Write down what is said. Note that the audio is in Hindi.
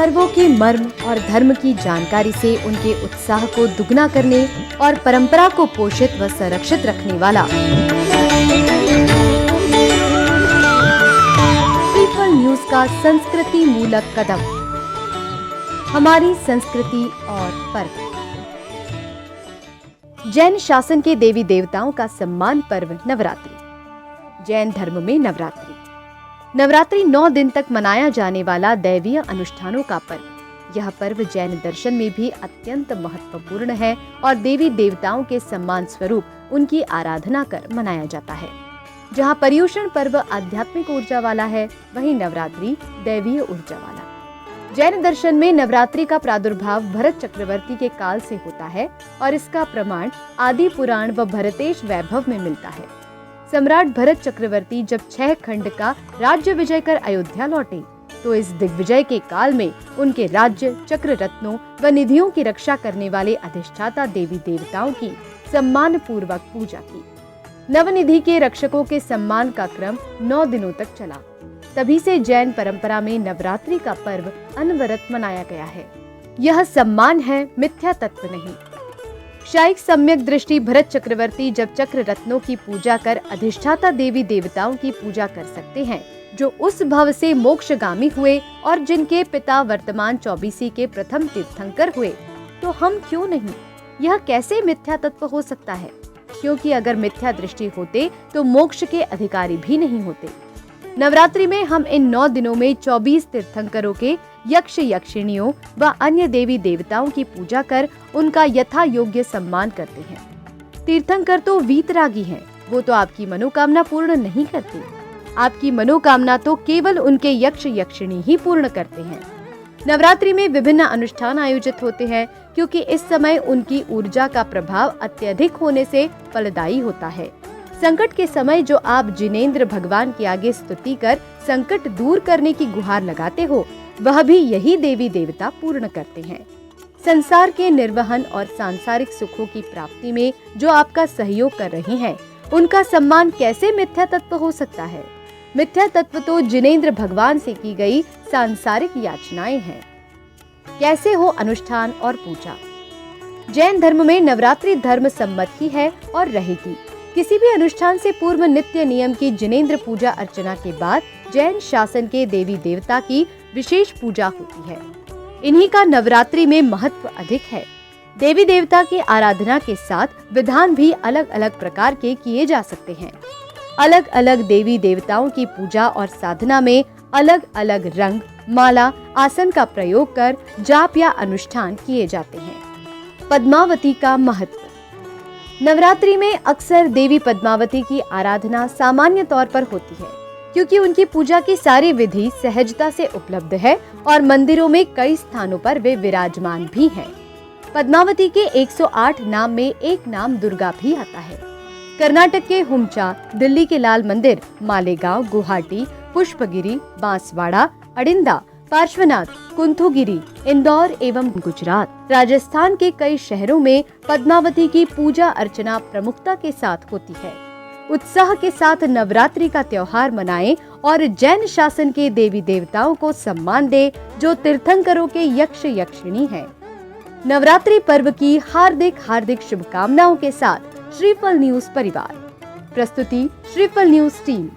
पर्वों के मर्म और धर्म की जानकारी से उनके उत्साह को दुगना करने और परंपरा को पोषित व संरक्षित रखने वाला श्रीफल न्यूज का संस्कृति मूलक कदम, हमारी संस्कृति और पर्व। जैन शासन के देवी देवताओं का सम्मान पर्व नवरात्रि। जैन धर्म में नवरात्रि 9 दिन तक मनाया जाने वाला दैवीय अनुष्ठानों का पर्व। यह पर्व जैन दर्शन में भी अत्यंत महत्वपूर्ण है और देवी देवताओं के सम्मान स्वरूप उनकी आराधना कर मनाया जाता है। जहाँ पर्युषण पर्व आध्यात्मिक ऊर्जा वाला है, वहीं नवरात्रि दैवीय ऊर्जा वाला। जैन दर्शन में नवरात्रि का प्रादुर्भाव भरत चक्रवर्ती के काल से होता है और इसका प्रमाण आदि पुराण व भरतेश वैभव में मिलता है। सम्राट भरत चक्रवर्ती जब 6 खंड का राज्य विजय कर अयोध्या लौटे तो इस दिग्विजय के काल में उनके राज्य, चक्र रत्नों व निधियों की रक्षा करने वाले अधिष्ठाता देवी देवताओं की सम्मान पूर्वक पूजा की। नवनिधि के रक्षकों के सम्मान का क्रम 9 दिनों तक चला। तभी से जैन परंपरा में नवरात्रि का पर्व अनवरत मनाया गया है। यह सम्मान है, मिथ्या तत्व नहीं। शायिक सम्यक दृष्टि भरत चक्रवर्ती जब चक्र रत्नों की पूजा कर अधिष्ठाता देवी देवताओं की पूजा कर सकते हैं जो उस भव से मोक्षगामी हुए और जिनके पिता वर्तमान 24 के प्रथम तीर्थंकर हुए, तो हम क्यों नहीं? यह कैसे मिथ्या तत्व हो सकता है? क्योंकि अगर मिथ्या दृष्टि होते तो मोक्ष के अधिकारी भी नहीं होते। नवरात्रि में हम इन 9 दिनों में 24 तीर्थंकरों के यक्ष यक्षिणियों व अन्य देवी देवताओं की पूजा कर उनका यथा योग्य सम्मान करते हैं। तीर्थंकर तो वीतरागी हैं, वो तो आपकी मनोकामना पूर्ण नहीं करते। आपकी मनोकामना तो केवल उनके यक्ष यक्षिणी ही पूर्ण करते हैं। नवरात्रि में विभिन्न अनुष्ठान आयोजित होते हैं क्योंकि इस समय उनकी ऊर्जा का प्रभाव अत्यधिक होने से फलदायी होता है। संकट के समय जो आप जिनेंद्र भगवान के आगे स्तुति कर संकट दूर करने की गुहार लगाते हो, वह भी यही देवी देवता पूर्ण करते हैं। संसार के निर्वहन और सांसारिक सुखों की प्राप्ति में जो आपका सहयोग कर रहे हैं, उनका सम्मान कैसे मिथ्या तत्व हो सकता है? मिथ्या तत्व तो जिनेंद्र भगवान से की गई सांसारिक याचनाएं हैं। कैसे हो अनुष्ठान और पूजा? जैन धर्म में नवरात्रि धर्म सम्मत ही है और रहेगी। किसी भी अनुष्ठान से पूर्व नित्य नियम की जिनेंद्र पूजा अर्चना के बाद जैन शासन के देवी देवता की विशेष पूजा होती है। इन्हीं का नवरात्रि में महत्व अधिक है। देवी देवता की आराधना के साथ विधान भी अलग अलग प्रकार के किए जा सकते हैं। अलग अलग देवी देवताओं की पूजा और साधना में अलग अलग रंग, माला, आसन का प्रयोग कर जाप या अनुष्ठान किए जाते हैं। पद्मावती का महत्व। नवरात्रि में अक्सर देवी पद्मावती की आराधना सामान्य तौर पर होती है क्योंकि उनकी पूजा की सारी विधि सहजता से उपलब्ध है और मंदिरों में कई स्थानों पर वे विराजमान भी हैं। पद्मावती के 108 नाम में एक नाम दुर्गा भी आता है। कर्नाटक के हुमचा, दिल्ली के लाल मंदिर, मालेगांव, गुवाहाटी, पुष्पगिरी, बांसवाड़ा, अडिंदा, पार्श्वनाथ, कुंथुगिरी, इंदौर एवं गुजरात, राजस्थान के कई शहरों में पद्मावती की पूजा अर्चना प्रमुखता के साथ होती है। उत्साह के साथ नवरात्रि का त्योहार मनाएं और जैन शासन के देवी देवताओं को सम्मान दे जो तीर्थंकरों के यक्ष यक्षिणी हैं। नवरात्रि पर्व की हार्दिक शुभकामनाओं के साथ श्रीफल न्यूज परिवार। प्रस्तुति श्रीफल न्यूज टीम।